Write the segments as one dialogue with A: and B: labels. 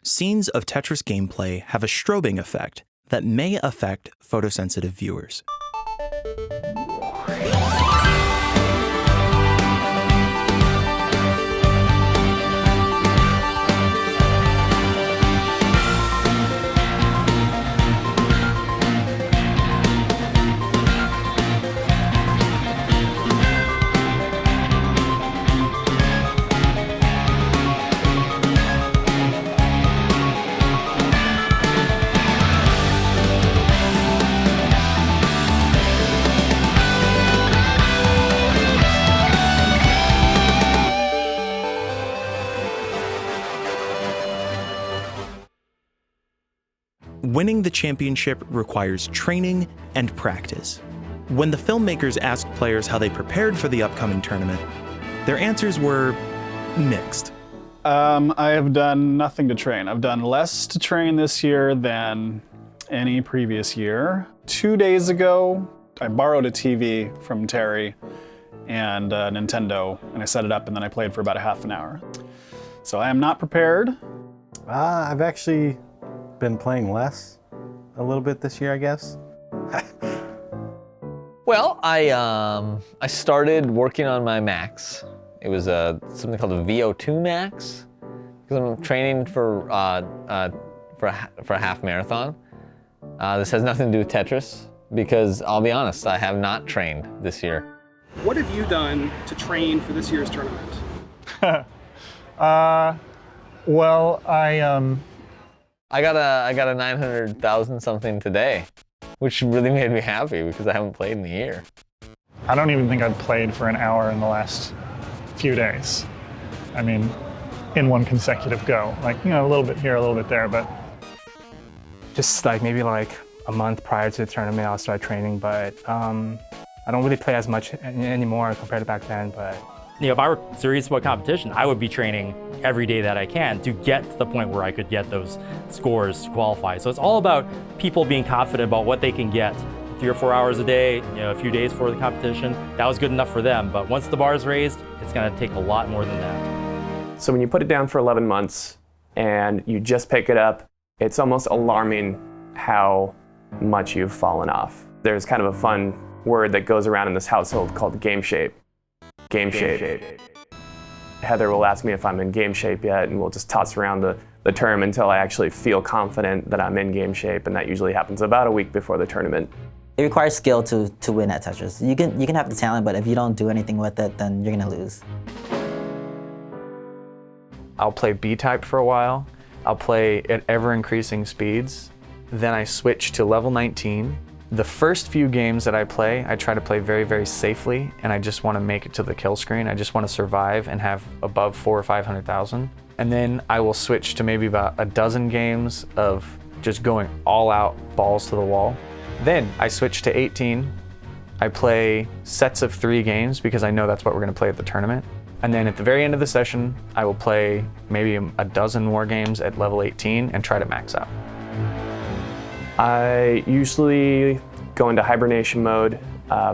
A: scenes of Tetris gameplay have a strobing effect that may affect photosensitive viewers. Winning the championship requires training and practice. When the filmmakers asked players how they prepared for the upcoming tournament, their answers were mixed.
B: I have done nothing to train. I've done less to train this year than any previous year. 2 days ago, I borrowed a TV from Terry and a Nintendo, and I set it up, and then I played for about a half an hour. So I am not prepared.
C: I've actually been playing less a little bit this year, I guess.
D: Well, I started working on my max. It was something called a VO2 max because I'm training for a half marathon. This has nothing to do with Tetris because I'll be honest, I have not trained this year.
E: What have you done to train for this year's tournament?
F: Well,
D: I got a 900,000 something today, which really made me happy because I haven't played in a year.
F: I don't even think I've played for an hour in the last few days. I mean, in one consecutive go. Like, you know, a little bit here, a little bit there, but.
G: Just like maybe like a month prior to the tournament, I'll start training, but I don't really play as much anymore compared to back then, but.
H: You know, if I were serious about competition, I would be training every day that I can to get to the point where I could get those scores to qualify. So it's all about people being confident about what they can get. 3 or 4 hours a day, you know, a few days for the competition, that was good enough for them. But once the bar is raised, it's gonna take a lot more than that.
I: So when you put it down for 11 months and you just pick it up, it's almost alarming how much you've fallen off. There's kind of a fun word that goes around in this household called game shape. Game shape. Heather will ask me if I'm in game shape yet, and we'll just toss around the term until I actually feel confident that I'm in game shape, and that usually happens about a week before the tournament.
J: It requires skill to win at Tetris. You can have the talent, but if you don't do anything with it, then you're gonna lose.
K: I'll play B-type for a while. I'll play at ever-increasing speeds. Then I switch to level 19. The first few games that I play, I try to play very, very safely, and I just want to make it to the kill screen. I just want to survive and have above 400,000 or 500,000. And then I will switch to maybe about a dozen games of just going all out, balls to the wall. Then I switch to 18. I play sets of 3 games because I know that's what we're going to play at the tournament. And then at the very end of the session, I will play maybe a dozen more games at level 18 and try to max out.
I: I usually go into hibernation mode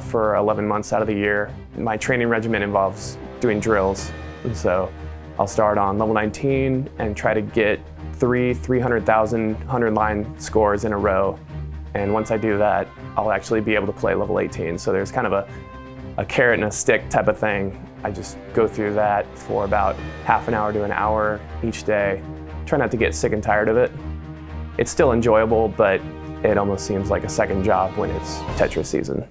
I: for 11 months out of the year. My training regimen involves doing drills. And so I'll start on level 19 and try to get 300,000 100-line scores in a row. And once I do that, I'll actually be able to play level 18. So there's kind of a carrot and a stick type of thing. I just go through that for about half an hour to an hour each day. Try not to get sick and tired of it. It's still enjoyable, but it almost seems like a second job when it's Tetris season.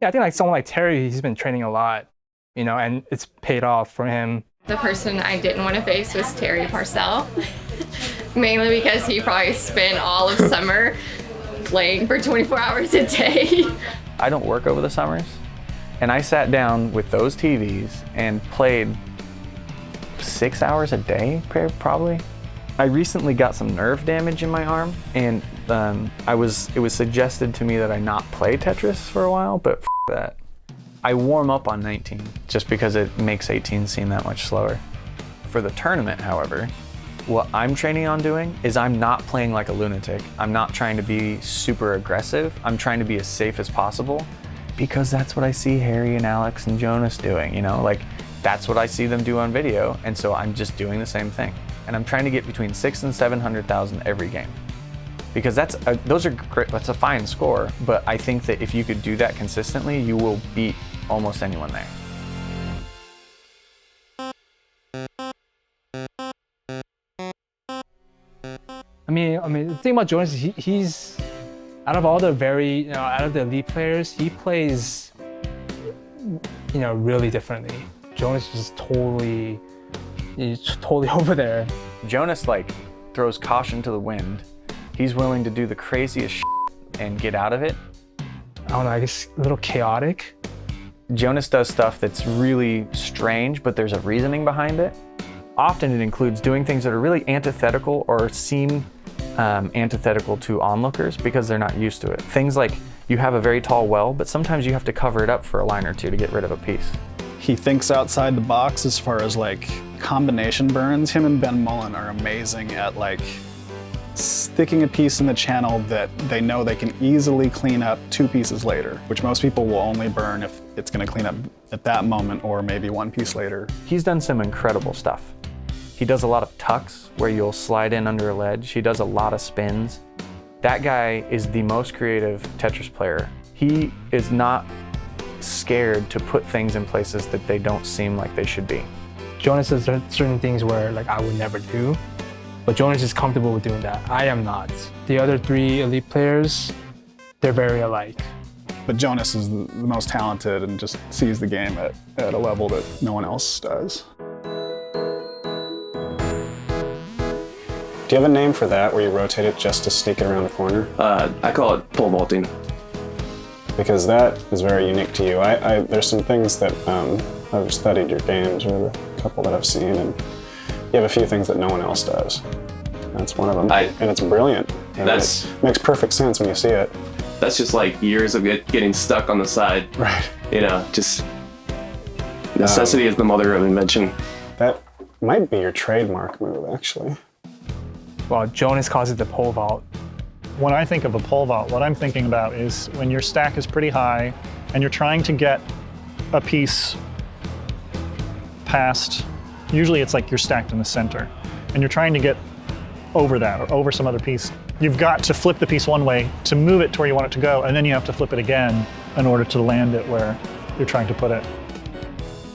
G: Yeah, I think like someone like Terry, he's been training a lot, you know, and it's paid off for him.
L: The person I didn't want to face was Terry Parcell, mainly because he probably spent all of summer playing for 24 hours a day.
K: I don't work over the summers, and I sat down with those TVs and played 6 hours a day, probably. I recently got some nerve damage in my arm, and it was suggested to me that I not play Tetris for a while, but f that. I warm up on 19 just because it makes 18 seem that much slower. For the tournament, however, what I'm training on doing is I'm not playing like a lunatic. I'm not trying to be super aggressive. I'm trying to be as safe as possible because that's what I see Harry and Alex and Jonas doing, you know? Like, that's what I see them do on video, and so I'm just doing the same thing. and I'm trying to get between 600,000 and 700,000 every game. Because that's a fine score, but I think that if you could do that consistently, you will beat almost anyone there.
G: I mean, the thing about Jonas is he's out of all the out of the elite players, he plays, really differently. Jonas is he's totally over there.
K: Jonas throws caution to the wind. He's willing to do the craziest shit and get out of it.
G: I don't know, I guess a little chaotic.
K: Jonas does stuff that's really strange, but there's a reasoning behind it. Often it includes doing things that are really antithetical or seem antithetical to onlookers because they're not used to it. Things like you have a very tall well, but sometimes you have to cover it up for a line or two to get rid of a piece.
B: He thinks outside the box as far as combination burns. Him and Ben Mullen are amazing at sticking a piece in the channel that they know they can easily clean up 2 pieces later, which most people will only burn if it's going to clean up at that moment or maybe 1 piece later.
K: He's done some incredible stuff. He does a lot of tucks where you'll slide in under a ledge. He does a lot of spins. That guy is the most creative Tetris player. He is not scared to put things in places that they don't seem like they should be.
G: Jonas does certain things where I would never do, but Jonas is comfortable with doing that. I am not. The other 3 elite players, they're very alike.
B: But Jonas is the most talented and just sees the game at a level that no one else does.
M: Do you have a name for that, where you rotate it just to sneak it around the corner?
N: I call it pole vaulting.
M: Because that is very unique to you. There's some things that I've studied your games, or the couple that I've seen, and you have a few things that no one else does. That's one of them, and it's brilliant. And it makes perfect sense when you see it.
N: That's just years of getting stuck on the side.
M: Right.
N: Just necessity is the mother of invention.
M: That might be your trademark move, actually.
G: Well, Jonas calls it the pole vault.
F: When I think of a pole vault, what I'm thinking about is when your stack is pretty high and you're trying to get a piece past, usually it's you're stacked in the center, and you're trying to get over that or over some other piece. You've got to flip the piece one way to move it to where you want it to go, and then you have to flip it again in order to land it where you're trying to put it.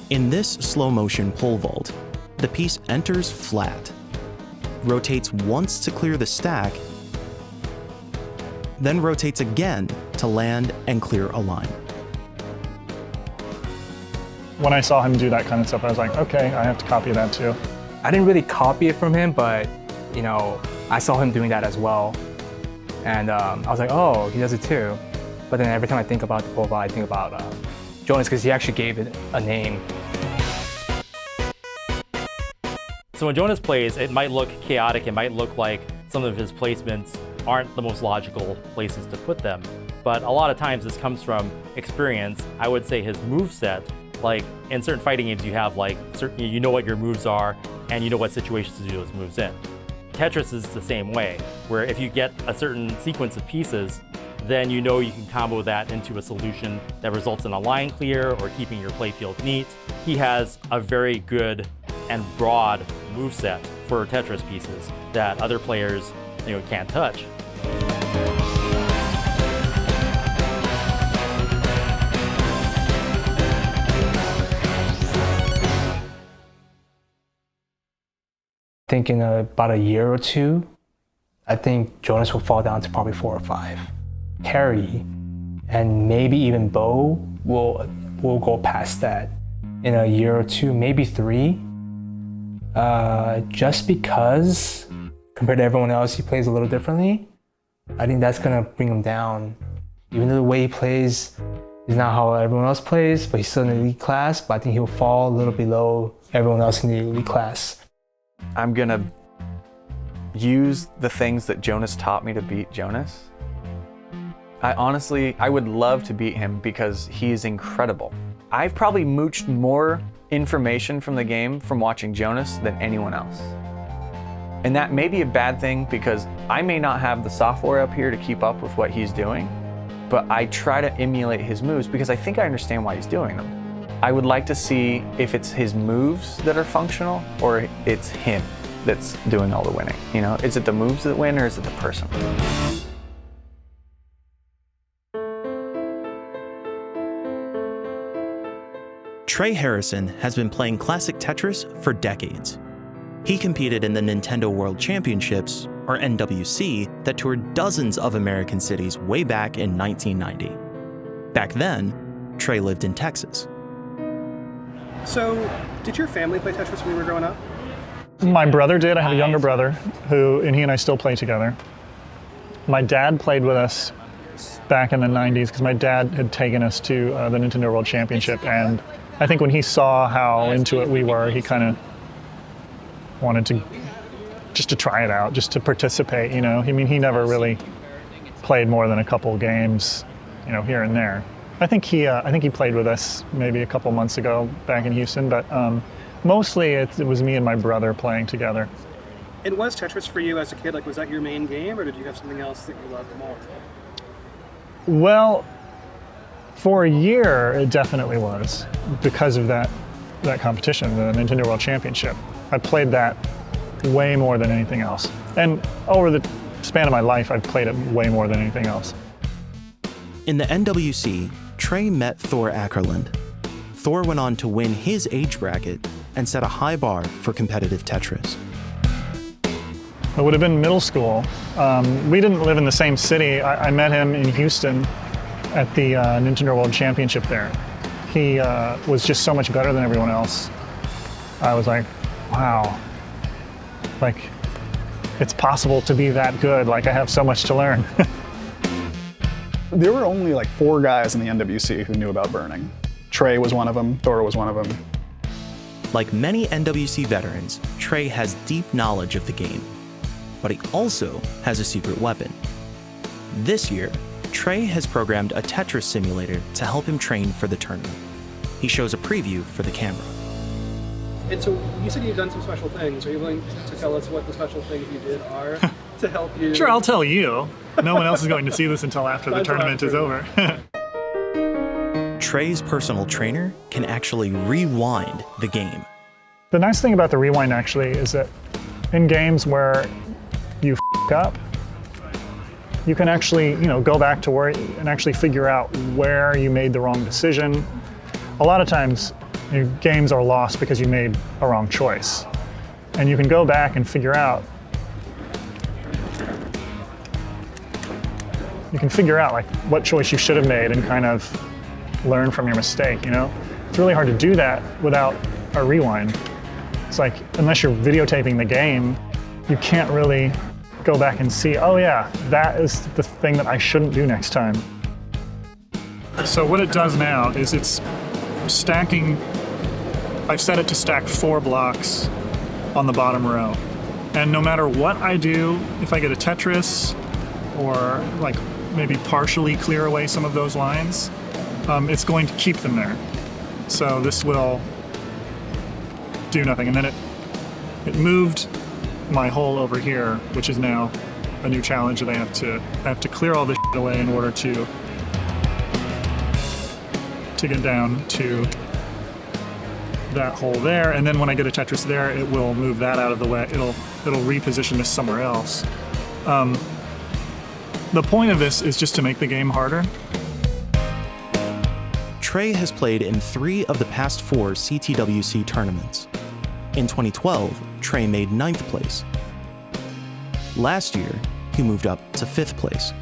A: In this slow motion pole vault, the piece enters flat, rotates once to clear the stack, then rotates again to land and clear a line.
F: When I saw him do that kind of stuff, I was like, okay, I have to copy that too.
G: I didn't really copy it from him, but I saw him doing that as well. And I was like, oh, he does it too. But then every time I think about the pole vault, I think about Jonas, because he actually gave it a name.
H: So when Jonas plays, it might look chaotic. It might look like some of his placements aren't the most logical places to put them. But a lot of times this comes from experience. I would say his moveset, in certain fighting games you have you know what your moves are and you know what situations to do those moves in. Tetris is the same way, where if you get a certain sequence of pieces, then you know you can combo that into a solution that results in a line clear or keeping your playfield neat. He has a very good and broad moveset for Tetris pieces that other players can't touch.
G: Thinking about a year or 2, I think Jonas will fall down to probably 4 or 5. Harry and maybe even Bo will go past that in a year or 2, maybe 3. Just because compared to everyone else, he plays a little differently. I think that's gonna bring him down. Even though the way he plays is not how everyone else plays, but he's still in the elite class, but I think he'll fall a little below everyone else in the elite class.
K: I'm gonna use the things that Jonas taught me to beat Jonas. I would love to beat him because he's incredible. I've probably mooched more information from the game from watching Jonas than anyone else. And that may be a bad thing because I may not have the software up here to keep up with what he's doing, but I try to emulate his moves because I think I understand why he's doing them. I would like to see if it's his moves that are functional or it's him. that's doing all the winning. You know, is it the moves that win or is it the person?
A: Trey Harrison has been playing classic Tetris for decades. He competed in the Nintendo World Championships, or NWC, that toured dozens of American cities way back in 1990. Back then, Trey lived in Texas.
E: So, did your family play Tetris when you were growing up?
F: My brother did. I have a younger brother and he and I still play together. My dad played with us back in the 90s because my dad had taken us to the Nintendo World Championship, and I think when he saw how into it we were, he kind of wanted to just to try it out, just to participate, you know. I mean, he never really played more than a couple games, you know, here and there. I think he played with us maybe a couple months ago back in Houston, but mostly it was me and my brother playing together.
E: And was Tetris for you as a kid, like, was that your main game, or did you have something else that you loved more?
F: Well, for a year, it definitely was because of that competition, the Nintendo World Championship. I played that way more than anything else. And over the span of my life, I've played it way more than anything else.
A: In the NWC, Trey met Thor Aackerlund. Thor went on to win his age bracket and set a high bar for competitive Tetris.
F: It would have been middle school. We didn't live in the same city. I met him in Houston at the Nintendo World Championship there. He was just so much better than everyone else. I was like, wow, like, it's possible to be that good. Like, I have so much to learn.
B: There were only like 4 guys in the NWC who knew about burning. Trey was one of them, Thor was one of them.
A: Like many NWC veterans, Trey has deep knowledge of the game, but he also has a secret weapon. This year, Trey has programmed a Tetris simulator to help him train for the tournament. He shows a preview for the camera.
E: And so you said you've done some special things. Are you willing to tell us what the special things you did are to help you?
F: Sure, I'll tell you. No one else is going to see this until after the tournament is over.
A: Trey's personal trainer can actually rewind the game.
F: The nice thing about the rewind actually is that in games where you f up, you can actually, you know, go back to where and actually figure out where you made the wrong decision. A lot of times, games are lost because you made a wrong choice. And you can go back and figure out, like what choice you should have made and kind of learn from your mistake, you know? It's really hard to do that without a rewind. It's like, unless you're videotaping the game, you can't really go back and see, oh yeah, that is the thing that I shouldn't do next time. So what it does now is it's stacking. I've set it to stack 4 blocks on the bottom row. And no matter what I do, if I get a Tetris or like maybe partially clear away some of those lines, it's going to keep them there. So this will do nothing. And then it moved my hole over here, which is now a new challenge that I have to clear all this shit away in order to get down to that hole there. And then when I get a Tetris there, it will move that out of the way. It'll reposition this somewhere else. The point of this is just to make the game harder.
A: Trey has played in 3 of the past 4 CTWC tournaments. In 2012, Trey made 9th place. Last year, he moved up to 5th place.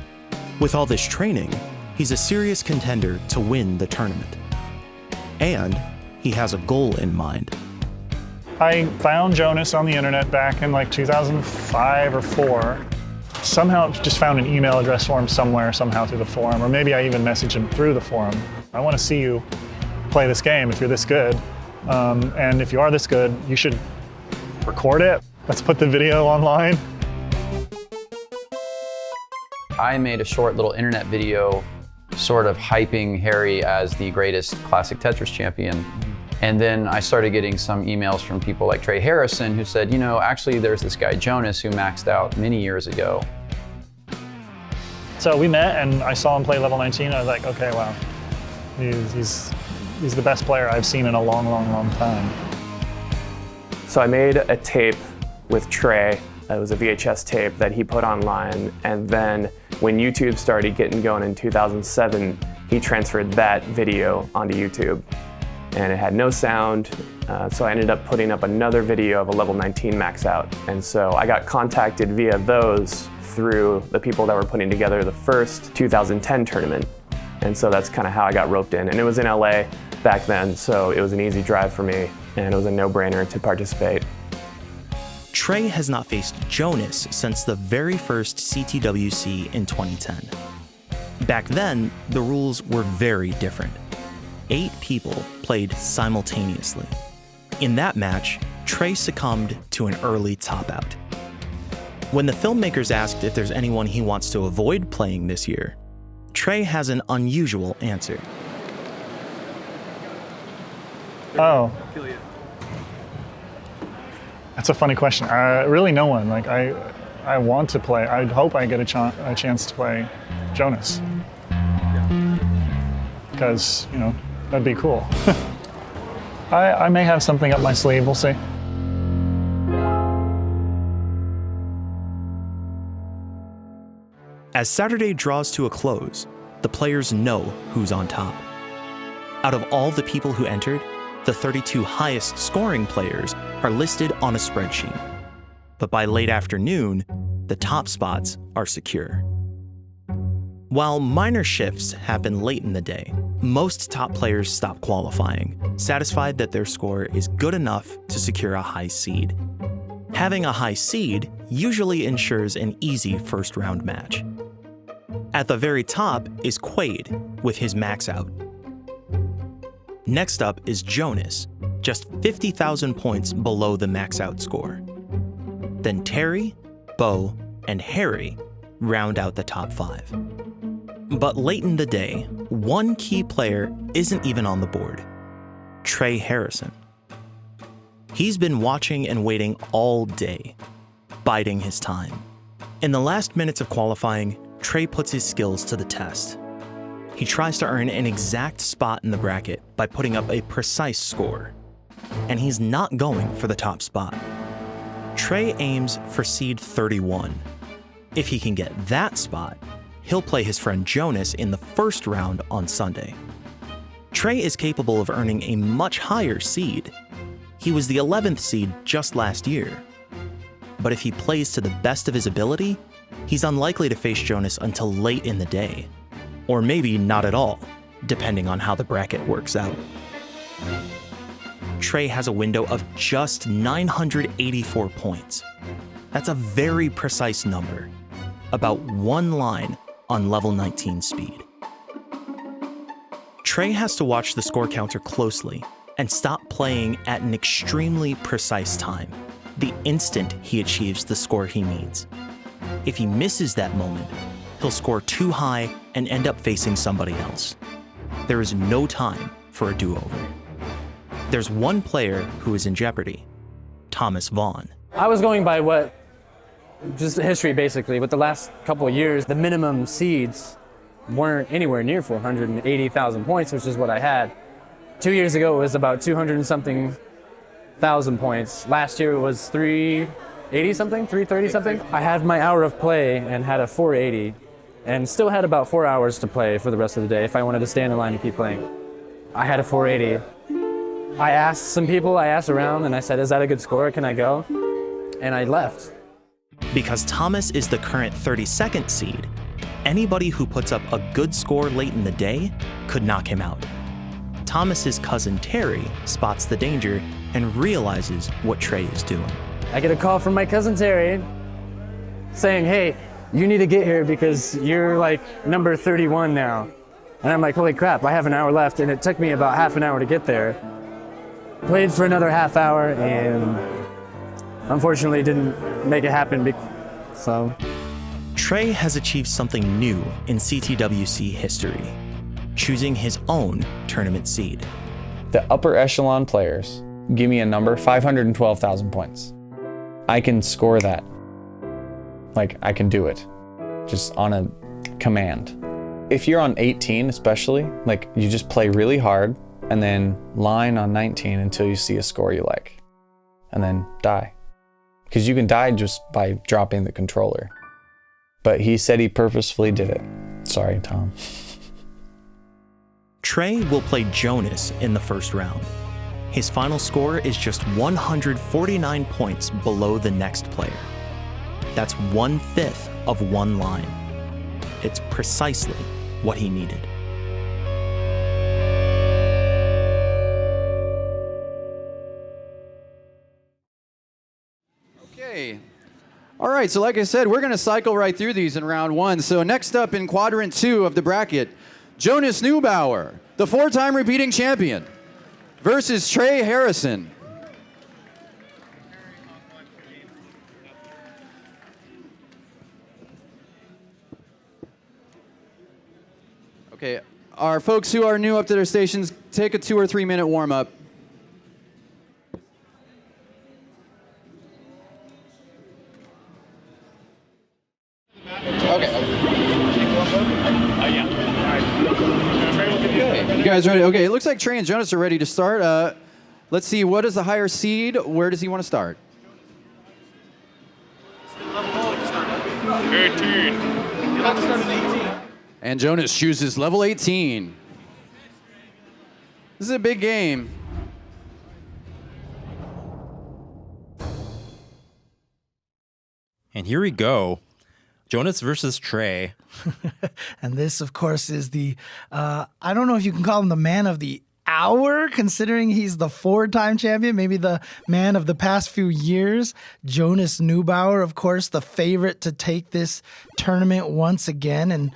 A: With all this training, he's a serious contender to win the tournament. And he has a goal in mind.
F: I found Jonas on the internet back in like 2005 or 4. Somehow just found an email address for him somewhere, somehow through the forum, or maybe I even messaged him through the forum. I want to see you play this game if you're this good. And if you are this good, you should record it. Let's put the video online.
O: I made a short little internet video sort of hyping Harry as the greatest classic Tetris champion. And then I started getting some emails from people like Trey Harrison who said, you know, actually there's this guy Jonas who maxed out many years ago.
F: So we met and I saw him play level 19. I was like, okay, wow. He's the best player I've seen in a long, long, long time.
I: So I made a tape with Trey. It was a VHS tape that he put online, and then when YouTube started getting going in 2007, he transferred that video onto YouTube. And it had no sound, so I ended up putting up another video of a level 19 max out. And so I got contacted via those through the people that were putting together the first 2010 tournament. And so that's kind of how I got roped in. And it was in LA back then, so it was an easy drive for me, and it was a no-brainer to participate.
A: Trey has not faced Jonas since the very first CTWC in 2010. Back then, the rules were very different. 8 people played simultaneously. In that match, Trey succumbed to an early top-out. When the filmmakers asked if there's anyone he wants to avoid playing this year, Trey has an unusual answer.
F: Oh. That's a funny question. Really no one. Like I want to play. I hope I get a chance to play Jonas. Because, you know, that'd be cool. I may have something up my sleeve, we'll see.
A: As Saturday draws to a close, the players know who's on top. Out of all the people who entered, the 32 highest scoring players are listed on a spreadsheet. But by late afternoon, the top spots are secure. While minor shifts happen late in the day, most top players stop qualifying, satisfied that their score is good enough to secure a high seed. Having a high seed usually ensures an easy first-round match. At the very top is Quaid with his max out. Next up is Jonas, just 50,000 points below the max out score. Then Terry, Bo, and Harry round out the top 5. But late in the day, one key player isn't even on the board: Trey Harrison. He's been watching and waiting all day, biding his time. In the last minutes of qualifying, Trey puts his skills to the test. He tries to earn an exact spot in the bracket by putting up a precise score. And he's not going for the top spot. Trey aims for seed 31. If he can get that spot, he'll play his friend Jonas in the first round on Sunday. Trey is capable of earning a much higher seed. He was the 11th seed just last year. But if he plays to the best of his ability, he's unlikely to face Jonas until late in the day. Or maybe not at all, depending on how the bracket works out. Trey has a window of just 984 points. That's a very precise number, about one line on level 19 speed. Trey has to watch the score counter closely and stop playing at an extremely precise time, the instant he achieves the score he needs. If he misses that moment, he'll score too high and end up facing somebody else. There is no time for a do-over. There's one player who is in jeopardy: Thomas Vaughn.
P: I was going by just history basically. With the last couple of years, the minimum seeds weren't anywhere near 480,000 points, which is what I had. 2 years ago, it was about 200 and something thousand points. Last year, it was 380 something, 330 something. I had my hour of play and had a 480, and still had about 4 hours to play for the rest of the day if I wanted to stay in the line and keep playing. I had a 480. I asked some people, I asked around, and I said, is that a good score? Can I go? And I left.
A: Because Thomas is the current 32nd seed, anybody who puts up a good score late in the day could knock him out. Thomas's cousin Terry spots the danger and realizes what Trey is doing.
P: I get a call from my cousin Terry saying, hey, you need to get here because you're like number 31 now. And I'm like, holy crap, I have an hour left, and it took me about half an hour to get there. Played for another half hour and unfortunately didn't make it happen, so.
A: Trey has achieved something new in CTWC history, choosing his own tournament seed.
K: The upper echelon players give me a number, 512,000 points. I can score that. Like, I can do it, just on a command. If you're on 18 especially, like, you just play really hard and then line on 19 until you see a score you like, and then die. because you can die just by dropping the controller. But he said he purposefully did it. Sorry, Tom.
A: Trey will play Jonas in the first round. His final score is just 149 points below the next player. That's 1/5 of one line. It's precisely what he needed.
Q: Okay. All right, so like I said, we're going to cycle right through these in round one. So next up in quadrant 2 of the bracket, Jonas Neubauer, the 4-time repeating champion, versus Trey Harrison. Okay, our folks who are new up to their stations, take a 2 or 3 minute warm up. You guys ready? Okay, it looks like Trey and Jonas are ready to start. Let's see, what is the higher seed? Where does he want to start?
E: 18. You'd like to start at 18.
Q: And Jonas chooses level 18. This is a big game.
H: And here we go. Jonas versus Trey.
R: And this, of course, is the, I don't know if you can call him the man of the hour, considering he's the 4-time champion, maybe the man of the past few years. Jonas Neubauer, of course, the favorite to take this tournament once again. And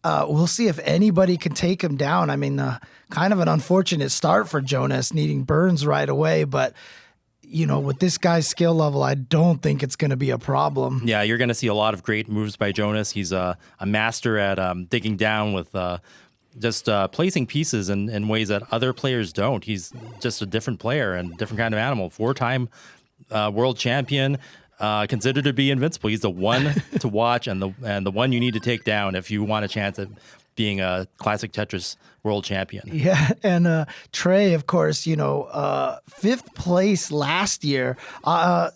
R: we'll see if anybody can take him down. I mean, kind of an unfortunate start for Jonas, needing burns right away, but you know, with this guy's skill level, I don't think it's going to be a problem.
H: Yeah, you're going to see a lot of great moves by Jonas. He's a master at digging down with just placing pieces in ways that other players don't. He's just a different player and different kind of animal. 4-time world champion, considered to be invincible. He's the one to watch and the one you need to take down if you want a chance at being a classic Tetris world champion.
R: Yeah, and Trey, of course, you know, 5th place last year,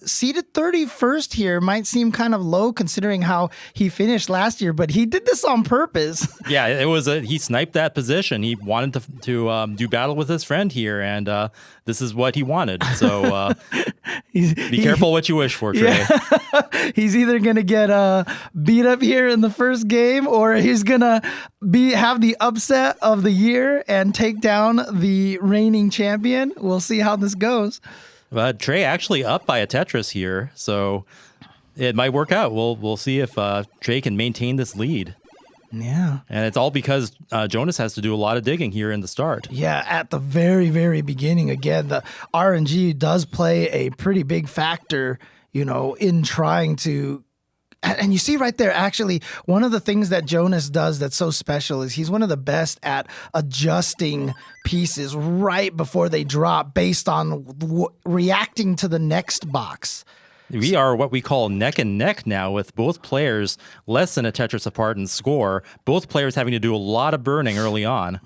R: seated 31st here might seem kind of low considering how he finished last year, but he did this on purpose.
H: Yeah, it was he sniped that position. He wanted to do battle with his friend here, and this is what he wanted. So be careful what you wish for, Trey.
R: Yeah. He's either gonna get beat up here in the first game, or he's gonna have the upset of the year and take down the reigning champion. We'll see how this goes.
H: Trey actually up by a Tetris here, so it might work out. We'll see if Trey can maintain this lead.
R: Yeah.
H: And it's all because Jonas has to do a lot of digging here in the start.
R: Yeah, at the very, very beginning. Again, the RNG does play a pretty big factor, you know, in trying to. And you see right there, actually, one of the things that Jonas does that's so special is he's one of the best at adjusting pieces right before they drop based on reacting to the next box.
H: We are what we call neck and neck now, with both players less than a Tetris apart in score, both players having to do a lot of burning early on.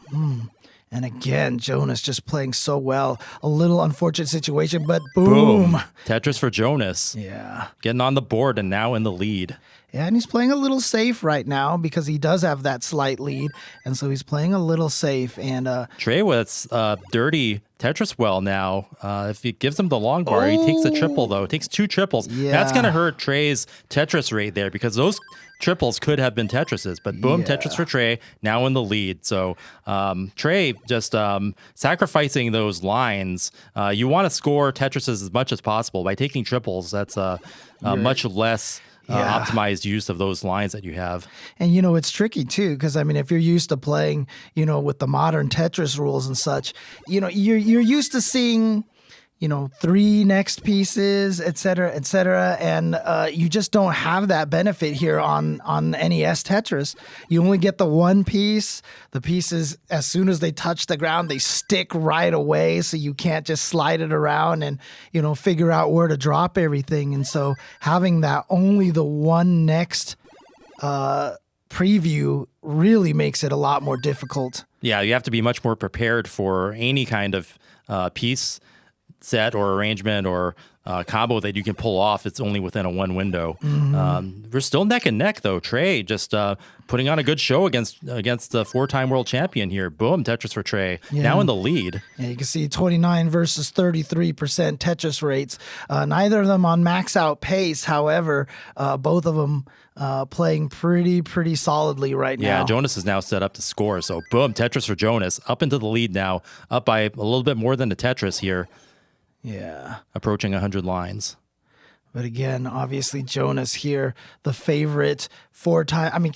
R: And again, Jonas just playing so well. A little unfortunate situation, but boom.
H: Tetris for Jonas.
R: Yeah.
H: Getting on the board and now in the lead.
R: Yeah, and he's playing a little safe right now because he does have that slight lead. And so he's playing a little safe. And
H: Trey with dirty Tetris well now. If he gives him the long bar, he takes a triple, though. It takes 2 triples.
R: Yeah.
H: That's going to hurt Trey's Tetris rate there because those triples could have been Tetrises. But boom, Tetris for Trey, now in the lead. So Trey just sacrificing those lines. You want to score Tetrises as much as possible. By taking triples, that's much less optimized use of those lines that you have.
R: And, you know, it's tricky, too, because, I mean, if you're used to playing, you know, with the modern Tetris rules and such, you know, you're used to seeing, you know, 3 next pieces, et cetera, and you just don't have that benefit here on NES Tetris. You only get the 1 piece. The pieces, as soon as they touch the ground, they stick right away, so you can't just slide it around and, you know, figure out where to drop everything. And so having that only the 1 next preview really makes it a lot more difficult.
H: Yeah, you have to be much more prepared for any kind of piece set or arrangement or combo that you can pull off, it's only within a one window. We're still neck and neck though. Trey just putting on a good show against the 4-time world champion here. Boom, Tetris for Trey.
R: Yeah.
H: Now in the lead.
R: Yeah, you can see 29 versus 33% Tetris rates. Neither of them on max out pace. However, both of them playing pretty solidly right now.
H: Yeah, Jonas is now set up to score. So boom, Tetris for Jonas. Up into the lead now. Up by a little bit more than the Tetris here.
R: Yeah.
H: Approaching 100 lines.
R: But again, obviously Jonas here, the favorite 4-time. I mean,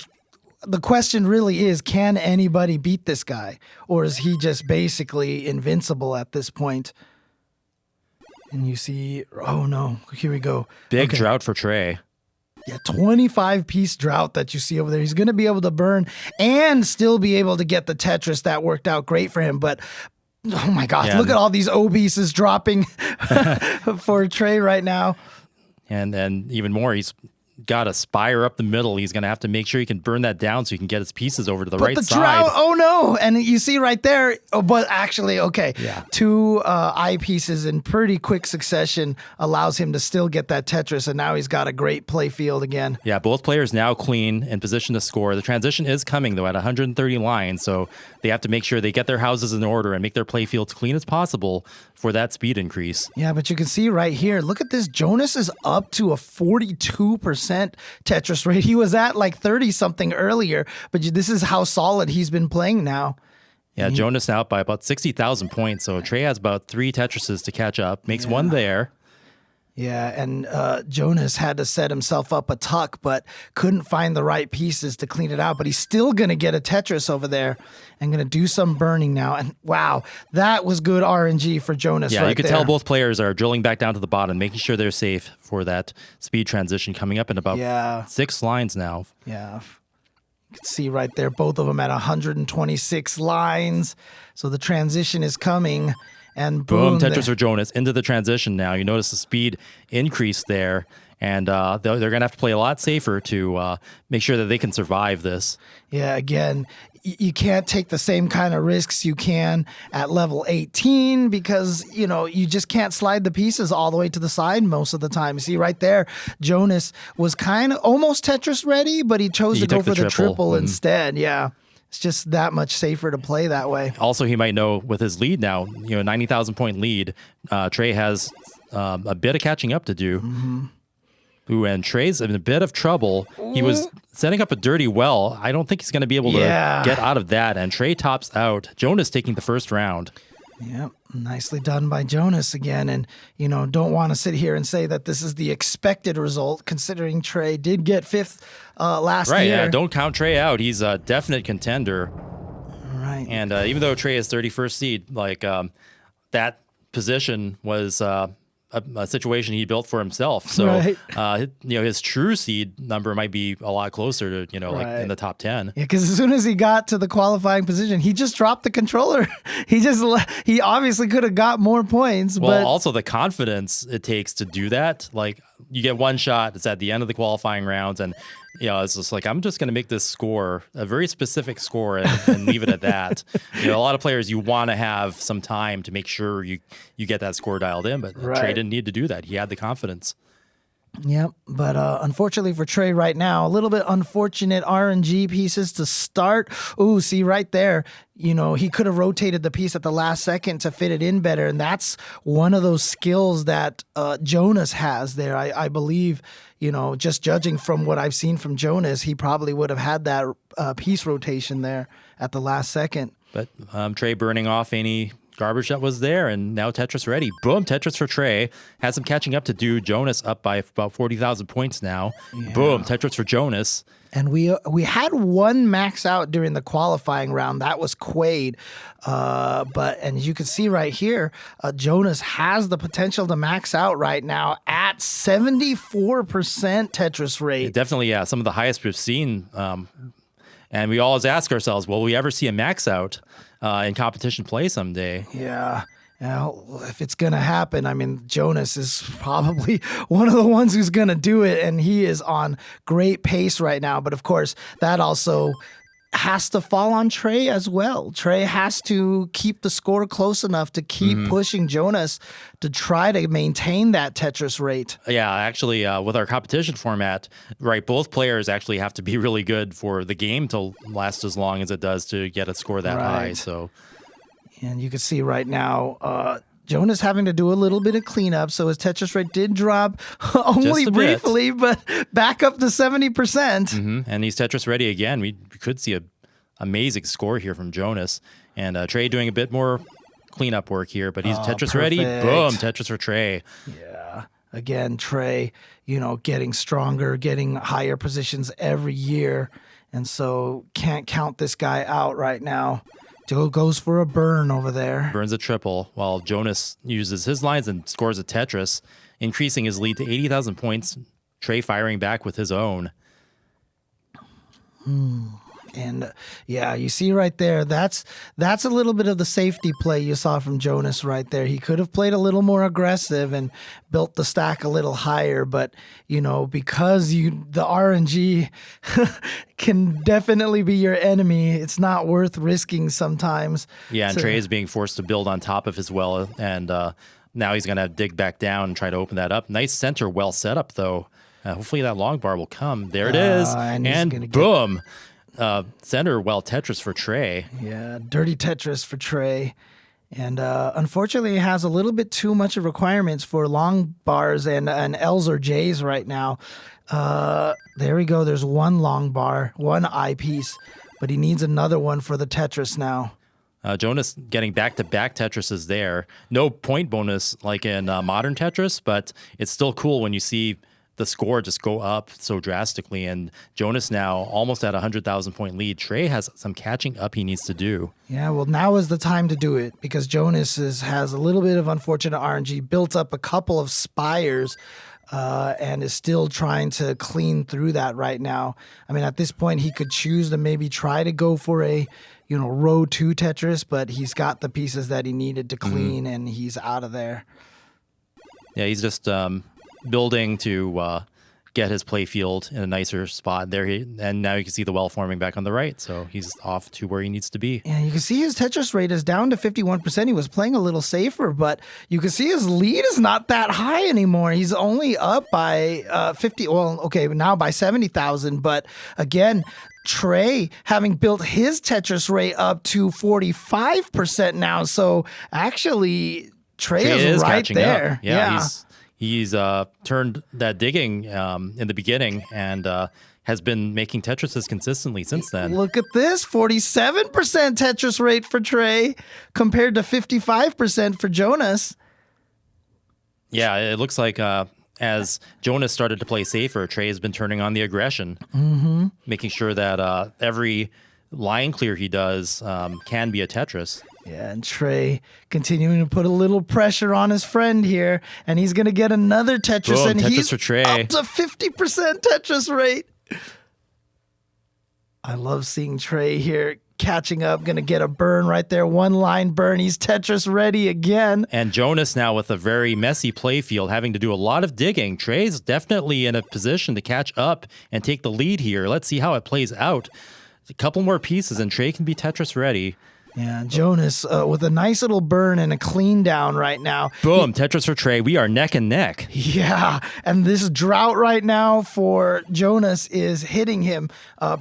R: the question really is, can anybody beat this guy? Or is he just basically invincible at this point? And you see, oh no, here we go.
H: Big drought for Trey.
R: Yeah, 25-piece drought that you see over there. He's going to be able to burn and still be able to get the Tetris. That worked out great for him. But, oh my gosh, look at all these obeses dropping for Trey right now.
H: And even more, he's got a spire up the middle. He's going to have to make sure he can burn that down so he can get his pieces over to the right side.
R: Drought, oh no. And you see right there, but actually, okay, 2 eyepieces in pretty quick succession allows him to still get that Tetris, and now he's got a great play field again.
H: Yeah, both players now clean in position to score. The transition is coming, though, at 130 lines, so they have to make sure they get their houses in order and make their play fields clean as possible for that speed increase.
R: Yeah, but you can see right here, look at this. Jonas is up to a 42% Tetris rate. He was at like 30-something earlier, but this is how solid he's been playing now.
H: Yeah, Jonas now up by about 60,000 points, so Trey has about 3 Tetrises to catch up. Makes one there.
R: Yeah, and Jonas had to set himself up a tuck, but couldn't find the right pieces to clean it out. But he's still going to get a Tetris over there and going to do some burning now. And wow, that was good RNG for Jonas right there.
H: Yeah, you could tell both players are drilling back down to the bottom, making sure they're safe for that speed transition coming up in about 6 lines now.
R: Yeah. You can see right there, both of them at 126 lines. So the transition is coming. And boom,
H: Tetris for Jonas into the transition now. You notice the speed increase there, and they're going to have to play a lot safer to make sure that they can survive this.
R: Yeah, again, you can't take the same kind of risks you can at level 18 because, you just can't slide the pieces all the way to the side most of the time. See right there, Jonas was kind of almost Tetris ready, but he chose to go for the triple instead. Yeah. It's just that much safer to play that way.
H: Also, he might know with his lead now, 90,000 point lead, Trey has a bit of catching up to do. Ooh, and Trey's in a bit of trouble. He was setting up a dirty well. I don't think he's going to be able to get out of that. And Trey tops out. Jonas taking the first round.
R: Yep, nicely done by Jonas again. And, don't want to sit here and say that this is the expected result, considering Trey did get 5th last year.
H: Right, yeah, don't count Trey out. He's a definite contender.
R: Right.
H: And even though Trey is 31st seed, that position was a situation he built for himself. So, his true seed number might be a lot closer to, like in the top 10.
R: Yeah, because as soon as he got to the qualifying position, he just dropped the controller. He obviously could have got more points.
H: Well,
R: but
H: also the confidence it takes to do that. Like, you get one shot, it's at the end of the qualifying rounds, and it's just like, I'm just going to make this score a very specific score and leave it at that. A lot of players, you want to have some time to make sure you get that score dialed in, but Trey didn't need to do that. He had the confidence.
R: Yep, but unfortunately for Trey right now, a little bit unfortunate RNG pieces to start. Ooh, see right there, he could have rotated the piece at the last second to fit it in better, and that's one of those skills that Jonas has there. I believe, just judging from what I've seen from Jonas, he probably would have had that piece rotation there at the last second.
H: But Trey burning off any garbage that was there, and now Tetris ready. Boom, Tetris for Trey. Has some catching up to do. Jonas up by about 40,000 points now. Yeah. Boom, Tetris for Jonas.
R: And we had one max out during the qualifying round. That was Quaid. And you can see right here, Jonas has the potential to max out right now at 74% Tetris rate.
H: Yeah, definitely, yeah. Some of the highest we've seen. And we always ask ourselves, will we ever see a max out in competition play someday?
R: Yeah. If it's going to happen, I mean, Jonas is probably one of the ones who's going to do it, and he is on great pace right now. But of course, that also has to fall on Trey as well. Trey has to keep the score close enough to keep pushing Jonas to try to maintain that Tetris rate.
H: Yeah, actually, with our competition format, right, both players actually have to be really good for the game to last as long as it does to get a score that high. So,
R: and you can see right now, Jonas having to do a little bit of cleanup, so his Tetris rate did drop only briefly, but back up to 70%.
H: And he's Tetris ready again. We could see an amazing score here from Jonas. And Trey doing a bit more cleanup work here, but he's Tetris ready. Boom, Tetris for Trey.
R: Yeah. Again, Trey, getting stronger, getting higher positions every year. And so can't count this guy out right now. Joe goes for a burn over there.
H: Burns a triple, while Jonas uses his lines and scores a Tetris, increasing his lead to 80,000 points. Trey firing back with his own.
R: And yeah, you see right there, that's a little bit of the safety play you saw from Jonas right there. He could have played a little more aggressive and built the stack a little higher, but because the RNG can definitely be your enemy, it's not worth risking sometimes.
H: Yeah, and Trey is being forced to build on top of his well, and now he's going to dig back down and try to open that up. Nice center well set up, though. Hopefully that long bar will come. There it is, and boom. Center well Tetris for Trey.
R: Yeah, dirty Tetris for Trey. And unfortunately, it has a little bit too much of requirements for long bars and L's or J's right now. There we go. There's one long bar, one eyepiece, but he needs another one for the Tetris now.
H: Jonas getting back-to-back Tetrises there. No point bonus like in modern Tetris, but it's still cool when you see the score just go up so drastically. And Jonas now almost at 100,000 point lead. Trey has some catching up he needs to do.
R: Yeah, well, now is the time to do it because Jonas has a little bit of unfortunate RNG, built up a couple of spires, and is still trying to clean through that right now. I mean, at this point, he could choose to maybe try to go for a row 2 Tetris, but he's got the pieces that he needed to clean, and he's out of there.
H: Yeah, he's just building to get his play field in a nicer spot there. And now you can see the well forming back on the right, so he's off to where he needs to be.
R: Yeah, you can see his Tetris rate is down to 51%. He was playing a little safer, but you can see his lead is not that high anymore. He's only up by 50. Well, okay, now by 70,000. But again, Trey having built his Tetris rate up to 45% now. So actually, Trey is right there.
H: Up. Yeah. He's turned that digging in the beginning and has been making Tetrises consistently since then.
R: Look at this, 47% Tetris rate for Trey compared to 55% for Jonas.
H: Yeah, it looks like as Jonas started to play safer, Trey has been turning on the aggression, making sure that every line clear he does can be a Tetris.
R: Yeah, and Trey continuing to put a little pressure on his friend here, and he's going to get another Tetris,
H: Boom,
R: and
H: Tetris
R: he's
H: for Trey.
R: up to 50% Tetris rate. I love seeing Trey here catching up, going to get a burn right there, one line burn. He's Tetris ready again.
H: And Jonas now with a very messy play field, having to do a lot of digging. Trey's definitely in a position to catch up and take the lead here. Let's see how it plays out. A couple more pieces, and Trey can be Tetris ready.
R: Yeah, Jonas with a nice little burn and a clean down right now.
H: Boom, Tetris for Trey. We are neck and neck.
R: Yeah, and this drought right now for Jonas is hitting him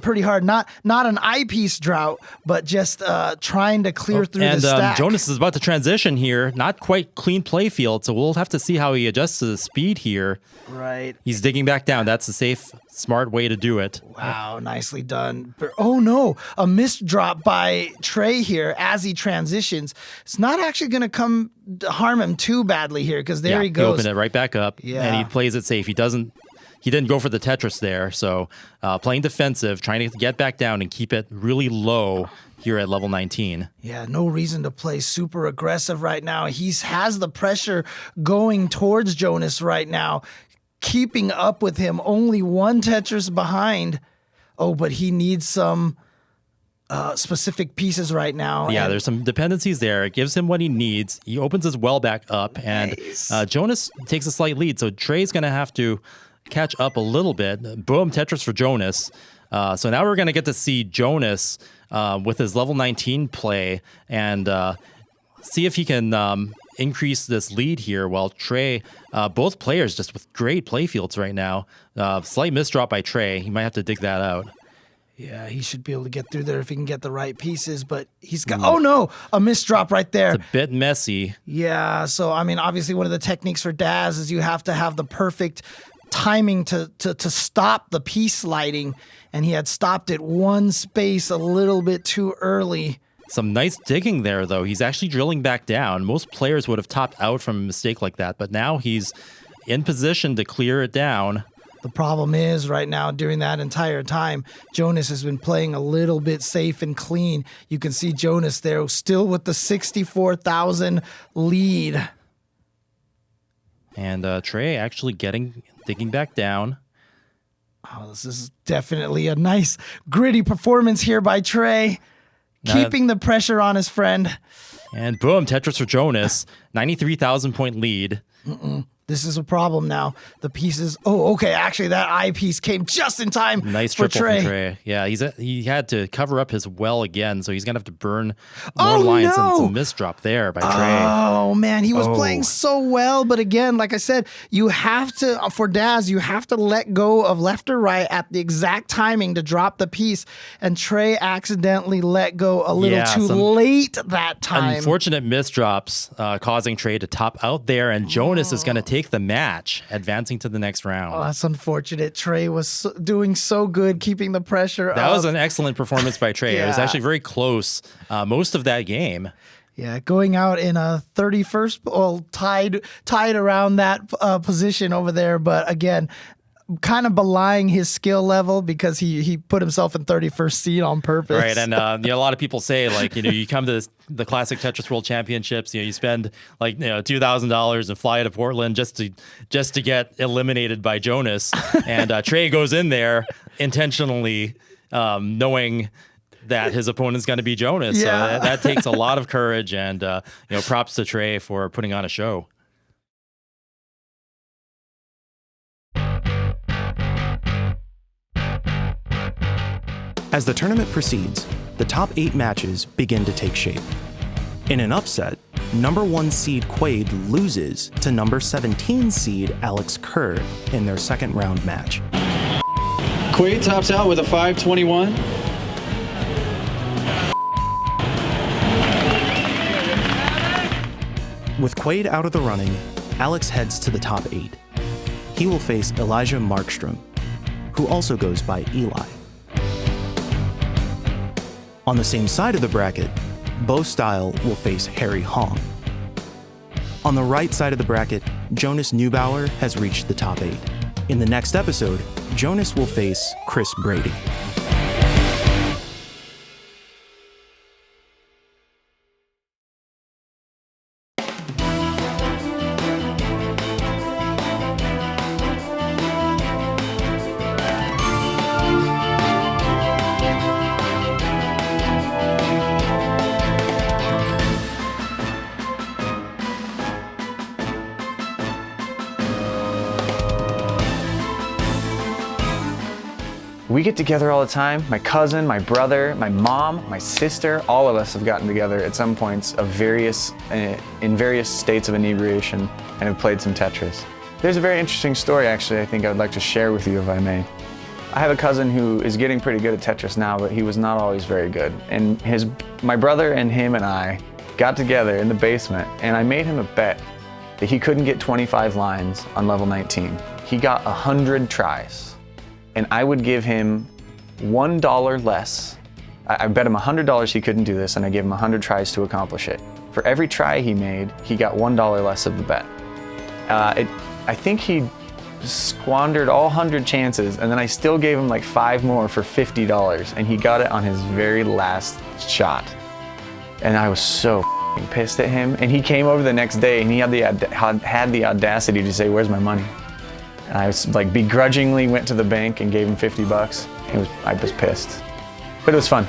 R: pretty hard. Not an eyepiece drought, but just trying to clear through the stack.
H: And Jonas is about to transition here. Not quite clean play field, so we'll have to see how he adjusts to the speed here.
R: Right.
H: He's digging back down. That's a safe, smart way to do it.
R: Wow, nicely done. Oh no, a missed drop by Trey here as he transitions. It's not actually going to come harm him too badly here because there he goes.
H: He opened it right back up, and he plays it safe. He didn't go for the Tetris there, so playing defensive, trying to get back down and keep it really low here at level 19.
R: Yeah, no reason to play super aggressive right now. He has the pressure going towards Jonas right now, keeping up with him, only one Tetris behind. Oh, but he needs some specific pieces right now.
H: Yeah, there's some dependencies there. It gives him what he needs. He opens his well back up, and Jonas takes a slight lead, so Trey's going to have to catch up a little bit. Boom, Tetris for Jonas. So now we're going to get to see Jonas with his level 19 play and see if he can increase this lead here while Trey, both players just with great play fields right now. Slight misdrop by Trey. He might have to dig that out.
R: Yeah, he should be able to get through there if he can get the right pieces, but he's got, oh no, a misdrop right there.
H: It's a bit messy.
R: Yeah, so I mean, obviously one of the techniques for Daz is you have to have the perfect timing to stop the piece sliding, and he had stopped it one space a little bit too early.
H: Some nice digging there, though. He's actually drilling back down. Most players would have topped out from a mistake like that, but now he's in position to clear it down.
R: The problem is right now, during that entire time, Jonas has been playing a little bit safe and clean. You can see Jonas there still with the 64,000 lead.
H: And Trey actually digging back down.
R: Oh, this is definitely a nice gritty performance here by Trey. Keeping the pressure on his friend.
H: And boom, Tetris for Jonas. 93,000 point lead.
R: This is a problem now. The pieces. Oh, okay. Actually, that eye piece came just in time.
H: Nice
R: for
H: triple
R: Trey.
H: from Trey. Yeah, he had to cover up his well again, so he's gonna have to burn more lines.
R: No.
H: And some misdrop there by Trey.
R: Oh man, he was playing so well, but again, like I said, you have to for Daz, you have to let go of left or right at the exact timing to drop the piece. And Trey accidentally let go a little too late that time.
H: Unfortunate misdrops causing Trey to top out there, and Jonas is gonna take the match, advancing to the next round.
R: Oh, that's unfortunate. Trey was doing so good, keeping the pressure up.
H: That was an excellent performance by Trey. It was actually very close most of that game.
R: Yeah, going out in a 31st, well, tied around that position over there. But again, kind of belying his skill level because he put himself in 31st seed on purpose.
H: Right, and a lot of people say, like, you come to the Classic Tetris World Championships, you spend like $2,000 and fly to Portland just to get eliminated by Jonas, and Trey goes in there intentionally knowing that his opponent's going to be Jonas.
R: Yeah.
H: So that takes a lot of courage, and props to Trey for putting on a show.
A: As the tournament proceeds, the top 8 matches begin to take shape. In an upset, number 1 seed Quaid loses to number 17 seed Alex Kerr in their second round match.
Q: Quaid tops out with a 521.
A: With Quaid out of the running, Alex heads to the top 8. He will face Elijah Markstrom, who also goes by Eli. On the same side of the bracket, Bo Style will face Harry Hong. On the right side of the bracket, Jonas Neubauer has reached the top 8. In the next episode, Jonas will face Chris Brady.
K: We get together all the time. My cousin, my brother, my mom, my sister, all of us have gotten together at some points of in various states of inebriation and have played some Tetris. There's a very interesting story, actually, I think I would like to share with you, if I may. I have a cousin who is getting pretty good at Tetris now, but he was not always very good. And my brother and him and I got together in the basement, and I made him a bet that he couldn't get 25 lines on level 19. He got 100 tries. And I would give him $1 less. I bet him $100 he couldn't do this, and I gave him 100 tries to accomplish it. For every try he made, he got $1 less of the bet. I think he squandered all 100 chances, and then I still gave him like 5 more for $50, and he got it on his very last shot. And I was so pissed at him. And he came over the next day, and he had the audacity to say, "Where's my money?" And I was like begrudgingly went to the bank and gave him $50. I was pissed, but it was fun.